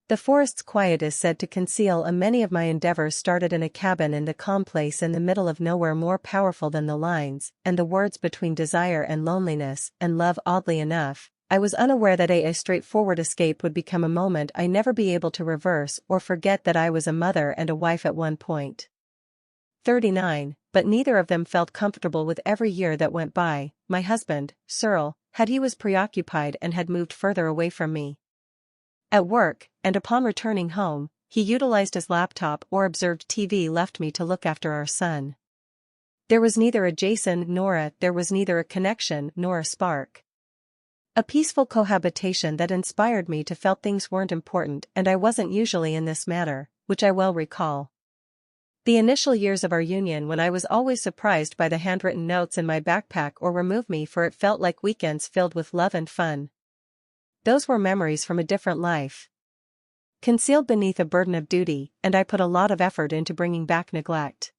The forest's quiet is said to conceal many of my endeavors started in a cabin in the calm place in the middle of nowhere more powerful than the lines and the words between desire and loneliness and love. Oddly enough, I was unaware that a straightforward escape would become a moment I never be able to reverse or forget that I was a mother and a wife at one point. 39, but neither of them felt comfortable with every year that went by. My husband, Cyril, he was preoccupied and had moved further away from me. At work, and upon returning home, he utilized his laptop or observed TV left me to look after our son. There was neither a Jason there was neither a connection nor a spark. A peaceful cohabitation that inspired me to felt things weren't important and I wasn't usually in this matter, which I well recall. The initial years of our union when I was always surprised by the handwritten notes in my backpack or remove me for it felt like weekends filled with love and fun. Those were memories from a different life. Concealed beneath a burden of duty, and I put a lot of effort into bringing back neglect.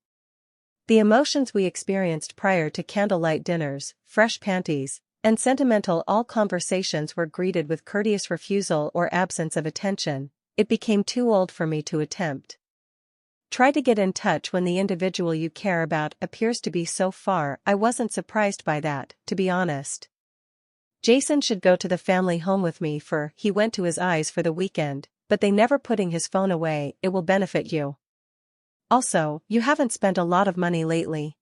The emotions we experienced prior to candlelight dinners, fresh panties, and sentimental conversations were greeted with courteous refusal or absence of attention. It became too old for me to attempt. Try to get in touch when the individual you care about appears to be so far. I wasn't surprised by that, to be honest. Jason should go to the family home with me he went to his eyes for the weekend, but they never putting his phone away. It will benefit you. Also, you haven't spent a lot of money lately.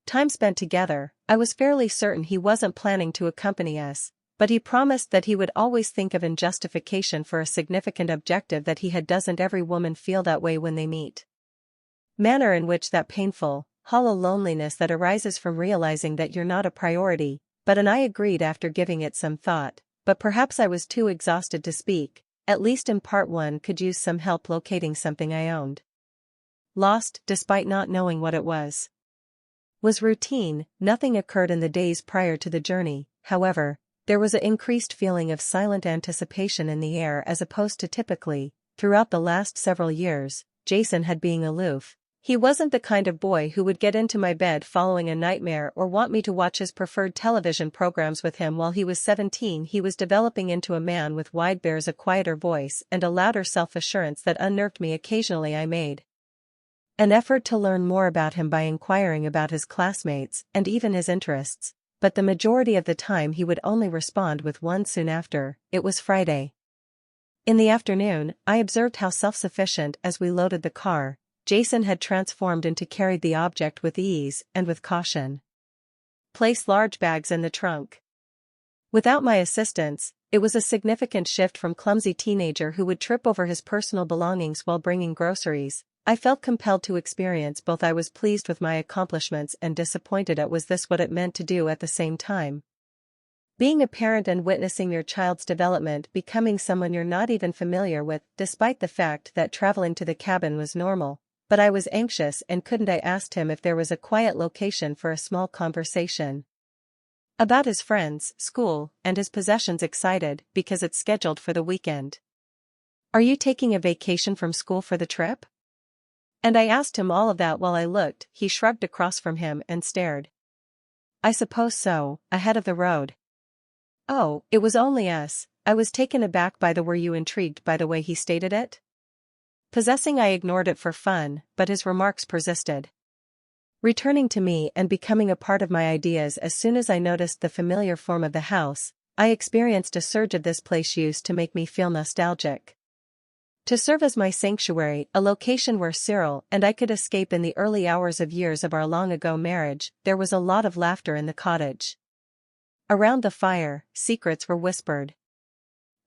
Time spent together. I was fairly certain he wasn't planning to accompany us, but he promised that he would always think of in justification for a significant objective that he had. Doesn't every woman feel that way when they meet? Manner in which that painful, hollow loneliness that arises from realizing that you're not a priority. But I agreed after giving it some thought, but perhaps I was too exhausted to speak. At least in part one could use some help locating something I owned. Lost, despite not knowing what it was routine. Nothing occurred in the days prior to the journey. However, there was an increased feeling of silent anticipation in the air as opposed to typically, throughout the last several years, Jason had been aloof. He wasn't the kind of boy who would get into my bed following a nightmare or want me to watch his preferred television programs with him. While he was 17, he was developing into a man with wide bears, a quieter voice and a louder self-assurance that unnerved me. Occasionally I made an effort to learn more about him by inquiring about his classmates and even his interests, but the majority of the time he would only respond with one soon after. It was Friday. In the afternoon, I observed how self-sufficient as we loaded the car, Jason had transformed into carried the object with ease and with caution. Place large bags in the trunk. Without my assistance, it was a significant shift from clumsy teenager who would trip over his personal belongings while bringing groceries. I felt compelled to experience both. I was pleased with my accomplishments and disappointed at was this what it meant to do at the same time. Being a parent and witnessing your child's development becoming someone you're not even familiar with, despite the fact that traveling to the cabin was normal. But I was anxious and couldn't. I asked him if there was a quiet location for a small conversation about his friends, school, and his possessions. Excited because it's scheduled for the weekend. Are you taking a vacation from school for the trip? And I asked him all of that while I looked. He shrugged across from him and stared. I suppose so, ahead of the road. Oh, it was only us. I was taken aback by the were you intrigued by the way he stated it? Possessing I ignored it for fun, but his remarks persisted. Returning to me and becoming a part of my ideas. As soon as I noticed the familiar form of the house, I experienced a surge of this place used to make me feel nostalgic. To serve as my sanctuary, a location where Cyril and I could escape in the early hours of years of our long-ago marriage. There was a lot of laughter in the cottage. Around the fire, secrets were whispered.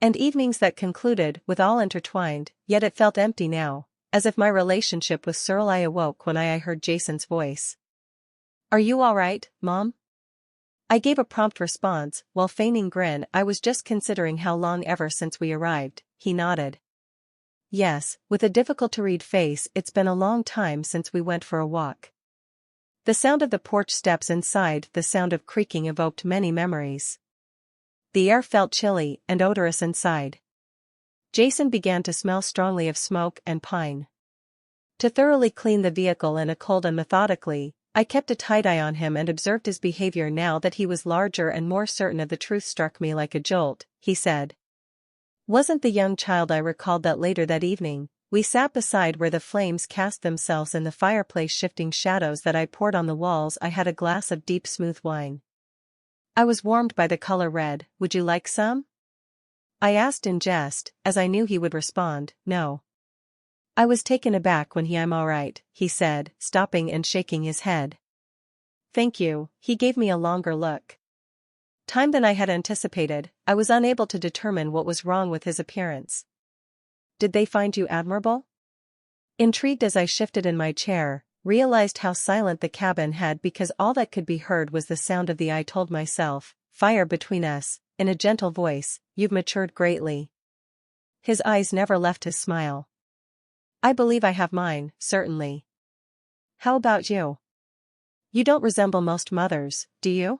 And evenings that concluded with all intertwined, yet it felt empty now, as if my relationship with Cyril. I awoke when I heard Jason's voice. Are you all right, Mom? I gave a prompt response, while feigning grin. I was just considering how long ever since we arrived. He nodded. Yes, with a difficult-to-read face. It's been a long time since we went for a walk. The sound of the porch steps inside, the sound of creaking evoked many memories. The air felt chilly and odorous inside. Jason began to smell strongly of smoke and pine. To thoroughly clean the vehicle in a cold and methodically, I kept a tight eye on him and observed his behavior. Now that he was larger and more certain of the truth struck me like a jolt. He said, Wasn't the young child I recalled that later that evening, we sat beside where the flames cast themselves in the fireplace shifting shadows that I poured on the walls. I had a glass of deep smooth wine. I was warmed by the color red. Would you like some? I asked in jest, as I knew he would respond, no. I was taken aback when I'm all right, he said, stopping and shaking his head. Thank you, he gave me a longer look. Time than I had anticipated, I was unable to determine what was wrong with his appearance. Did they find you admirable? Intrigued as I shifted in my chair, realized how silent the cabin had because all that could be heard was the sound of the I told myself, fire between us, in a gentle voice, you've matured greatly. His eyes never left his smile. I believe I have mine, certainly. How about you? You don't resemble most mothers, do you?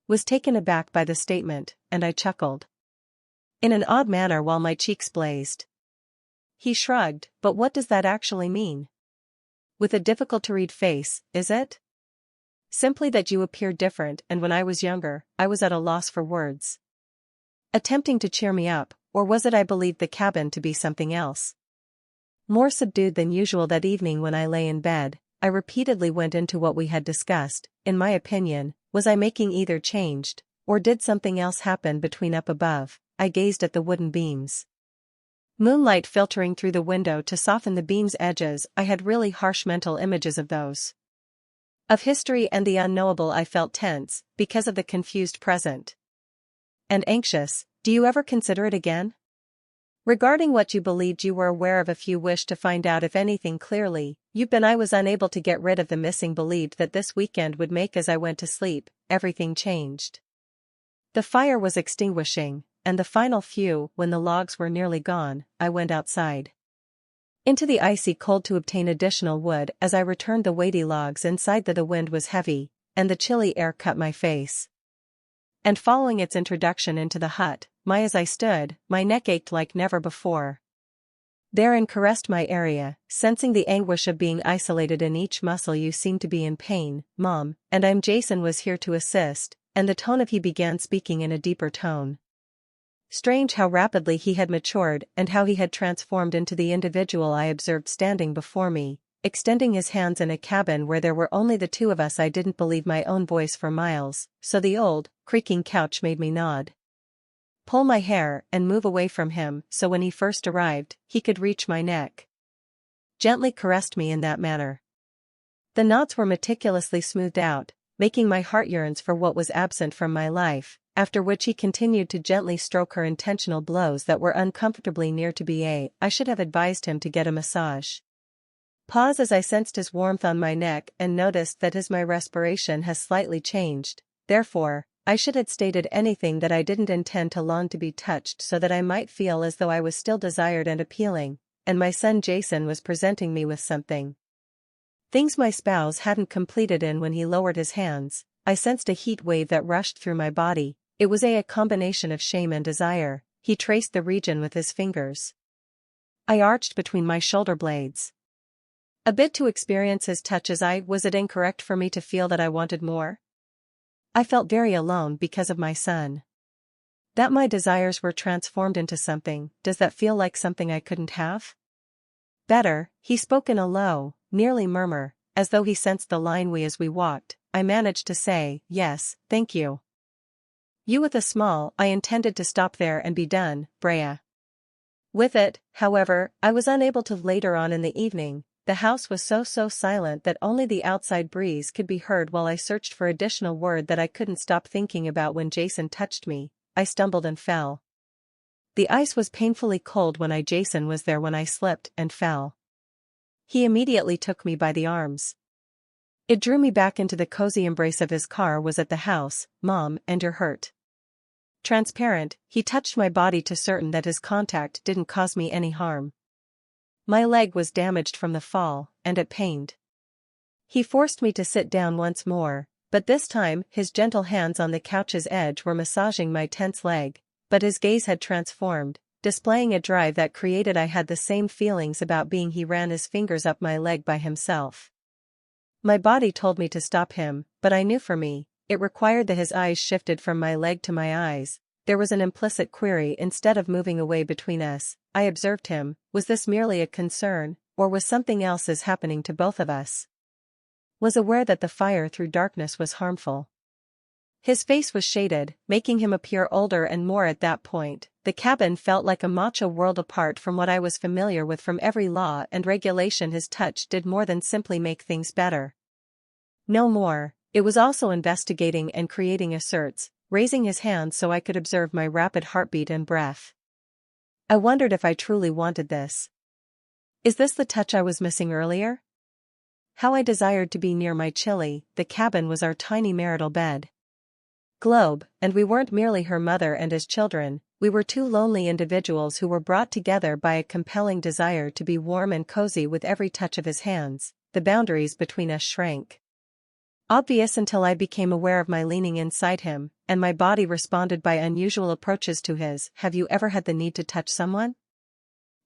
Was taken aback by the statement, and I chuckled. In an odd manner while my cheeks blazed. He shrugged, but what does that actually mean? With a difficult-to-read face, is it? Simply that you appear different, and when I was younger, I was at a loss for words. Attempting to cheer me up, or was it I believed the cabin to be something else? More subdued than usual that evening when I lay in bed, I repeatedly went into what we had discussed. In my opinion, was I making either changed, or did something else happen between up above? I gazed at the wooden beams. Moonlight filtering through the window to soften the beam's edges. I had really harsh mental images of those. Of history and the unknowable. I felt tense, because of the confused present. And anxious. Do you ever consider it again? Regarding what you believed you were aware of, if you wished to find out if anything clearly, I was unable to get rid of the missing. Believed that this weekend would make. As I went to sleep, everything changed. The fire was extinguishing, and the final few, when the logs were nearly gone, I went outside. Into the icy cold to obtain additional wood. As I returned the weighty logs inside, the wind was heavy, and the chilly air cut my face. And following its introduction into the hut, as I stood, my neck ached like never before. Therein caressed my area, sensing the anguish of being isolated in each muscle. You seem to be in pain, Mom, and I'm Jason was here to assist, and the tone of he began speaking in a deeper tone. Strange how rapidly he had matured and how he had transformed into the individual I observed standing before me, extending his hands in a cabin where there were only the two of us. I didn't believe my own voice for miles, so the old, creaking couch made me nod. Pull my hair and move away from him, so when he first arrived, he could reach my neck. Gently caressed me in that manner. The knots were meticulously smoothed out, making my heart yearns for what was absent from my life, after which he continued to gently stroke her intentional blows that were uncomfortably near to BA. I should have advised him to get a massage. Pause as I sensed his warmth on my neck and noticed that my respiration has slightly changed, therefore, I should have stated anything that I didn't intend to long to be touched so that I might feel as though I was still desired and appealing, and my son Jason was presenting me with something. Things my spouse hadn't completed in. When he lowered his hands, I sensed a heat wave that rushed through my body. It was a combination of shame and desire. He traced the region with his fingers. I arched between my shoulder blades. A bit to experience his touch. Was it incorrect for me to feel that I wanted more? I felt very alone because of my son. That my desires were transformed into something. Does that feel like something I couldn't have? Better, he spoke in a low, nearly murmur, as though he sensed the line. As we walked, I managed to say, yes, thank you. You with a small. I intended to stop there and be done, Brea. With it, however, I was unable to. Later on in the evening, the house was so silent that only the outside breeze could be heard while I searched for additional word that I couldn't stop thinking about. When Jason touched me, I stumbled and fell. The ice was painfully cold when Jason was there when I slipped and fell. He immediately took me by the arms. It drew me back into the cozy embrace of his car. Was at the house, Mom, and you're hurt. Transparent, he touched my body to certain that his contact didn't cause me any harm. My leg was damaged from the fall, and it pained. He forced me to sit down once more, but this time his gentle hands on the couch's edge were massaging my tense leg, but his gaze had transformed, displaying a drive that created. I had the same feelings about being. He ran his fingers up my leg by himself. My body told me to stop him, but I knew for me, it required that his eyes shifted from my leg to my eyes, there was an implicit query instead of moving away between us. I observed him. Was this merely a concern, or was something else happening to both of us? Was aware that the fire through darkness was harmful. His face was shaded, making him appear older and more at that point. The cabin felt like a macho world apart from what I was familiar with from every law and regulation. His touch did more than simply make things better. No more, it was also investigating and creating asserts, raising his hand so I could observe my rapid heartbeat and breath. I wondered if I truly wanted this. Is this the touch I was missing earlier? How I desired to be near my Chili. The cabin was our tiny marital bed. Globe, and we weren't merely her mother and his children, we were two lonely individuals who were brought together by a compelling desire to be warm and cozy. With every touch of his hands, the boundaries between us shrank. Obvious until I became aware of my leaning inside him, and my body responded by unusual approaches to his. Have you ever had the need to touch someone?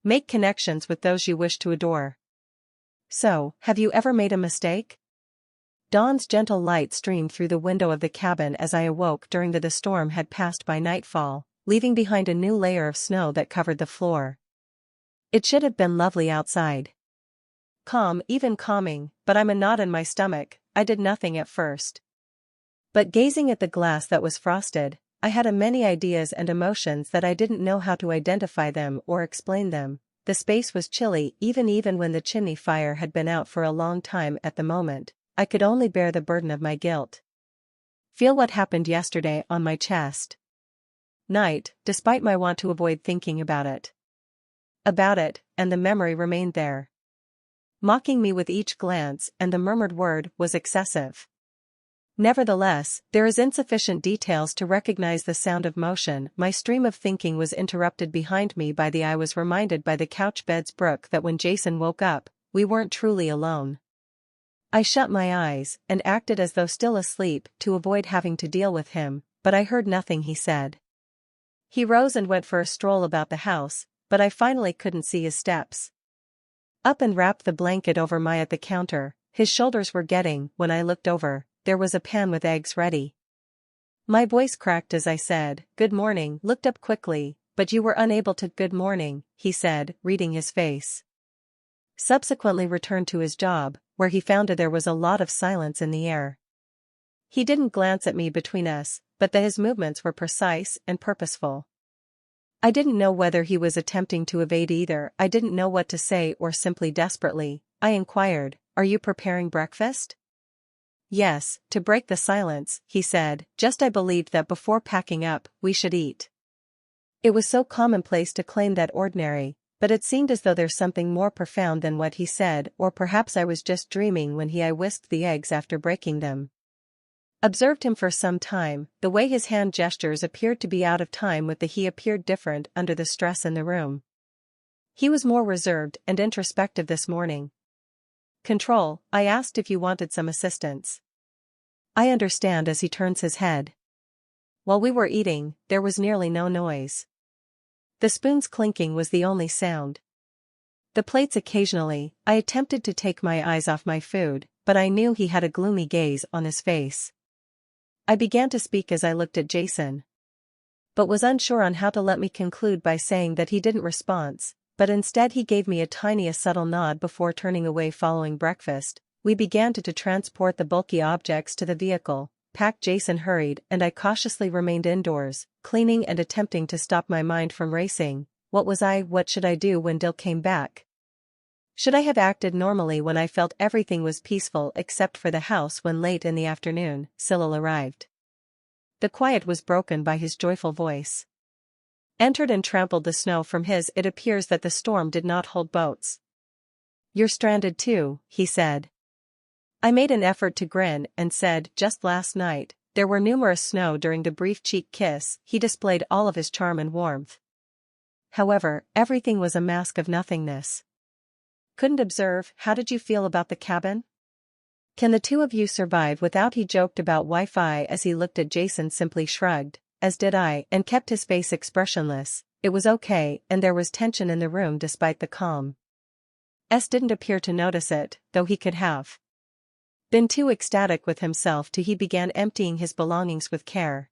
Make connections with those you wish to adore. So, have you ever made a mistake? Dawn's gentle light streamed through the window of the cabin as I awoke during the storm had passed by nightfall, leaving behind a new layer of snow that covered the floor. It should have been lovely outside. Calm, even calming, but I'm a knot in my stomach. I did nothing at first. But gazing at the glass that was frosted, I had many ideas and emotions that I didn't know how to identify them or explain them. The space was chilly even when the chimney fire had been out for a long time. At the moment, I could only bear the burden of my guilt. Feel what happened yesterday on my chest. Night, despite my want to avoid thinking about it. And the memory remained there, mocking me with each glance, and the murmured word was excessive. Nevertheless, there is insufficient details to recognize the sound of motion. My stream of thinking was interrupted behind me by I was reminded by the couch bed's brook that when Jason woke up, we weren't truly alone. I shut my eyes and acted as though still asleep to avoid having to deal with him, but I heard nothing he said. He rose and went for a stroll about the house, but I finally couldn't see his steps. Up and wrapped the blanket over my at the counter. His shoulders were getting. When I looked over, there was a pan with eggs ready. My voice cracked as I said, "Good morning." Looked up quickly, "But you were unable to." "Good morning," he said, reading his face. Subsequently returned to his job, where he found there was a lot of silence in the air. He didn't glance at me between us, but his movements were precise and purposeful. I didn't know whether he was attempting to evade either. I didn't know what to say or simply desperately. I inquired, "Are you preparing breakfast?" "Yes," to break the silence, he said, "just I believed that before packing up, we should eat." It was so commonplace to claim that ordinary, but it seemed as though there's something more profound than what he said, or perhaps I was just dreaming when I whisked the eggs after breaking them. Observed him for some time. The way his hand gestures appeared to be out of time with he appeared different under the stress in the room. He was more reserved and introspective this morning. "Control, I asked if you wanted some assistance." "I understand." As he turns his head. While we were eating, there was nearly no noise. The spoon's clinking was the only sound. The plates occasionally. I attempted to take my eyes off my food, but I knew he had a gloomy gaze on his face. I began to speak as I looked at Jason, but was unsure on how to let me conclude by saying that he didn't respond, but instead he gave me a subtle nod before turning away. Following breakfast, we began to transport the bulky objects to the vehicle. Packed. Jason hurried and I cautiously remained indoors, cleaning and attempting to stop my mind from racing. What should I do when Dill came back? Should I have acted normally when I felt everything was peaceful except for the house when late in the afternoon, Cyril arrived? The quiet was broken by his joyful voice. Entered and trampled the snow from his. It appears that the storm did not hold boats. "You're stranded too," he said. I made an effort to grin and said, "Just last night, there were numerous snow." During the brief cheek kiss, he displayed all of his charm and warmth. However, everything was a mask of nothingness. Couldn't observe. "How did you feel about the cabin? Can the two of you survive without?" He joked about Wi-Fi as he looked at Jason. Simply shrugged, as did I, and kept his face expressionless. It was okay, and there was tension in the room despite the calm. Didn't appear to notice it, though he could have been too ecstatic with himself. He began emptying his belongings with care.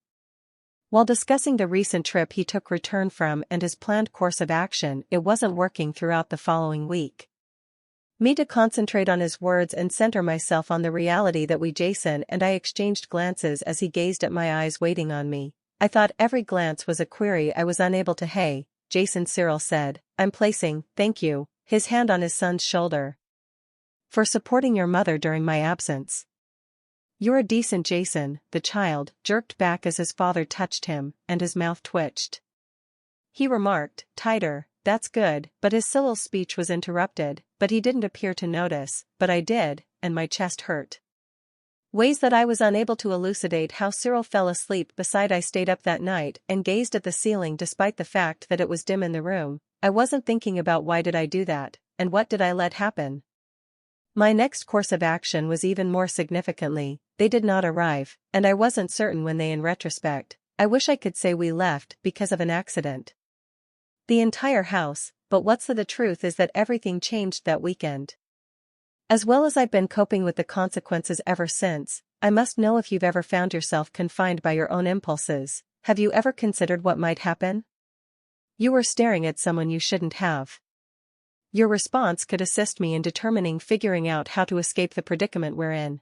While discussing the recent trip he took return from and his planned course of action, it wasn't working throughout the following week. Me to concentrate on his words and center myself on the reality that Jason and I exchanged glances as he gazed at my eyes waiting on me. I thought every glance was a query I was unable to hey, Jason Cyril said, I'm placing, thank you, his hand on his son's shoulder. For supporting your mother during my absence. You're a decent Jason, the child jerked back as his father touched him, and his mouth twitched. He remarked, tighter, that's good, but his Cyril's speech was interrupted, but he didn't appear to notice, but I did, and my chest hurt. Ways that I was unable to elucidate how Cyril fell asleep beside I stayed up that night and gazed at the ceiling despite the fact that it was dim in the room. I wasn't thinking about why did I do that, and what did I let happen. My next course of action was even more significantly, they did not arrive, and I wasn't certain when they in retrospect. I wish I could say we left because of an accident. The entire house, but the truth is that everything changed that weekend. As well as I've been coping with the consequences ever since, I must know if you've ever found yourself confined by your own impulses. Have you ever considered what might happen? You were staring at someone you shouldn't have. Your response could assist me in figuring out how to escape the predicament we're in.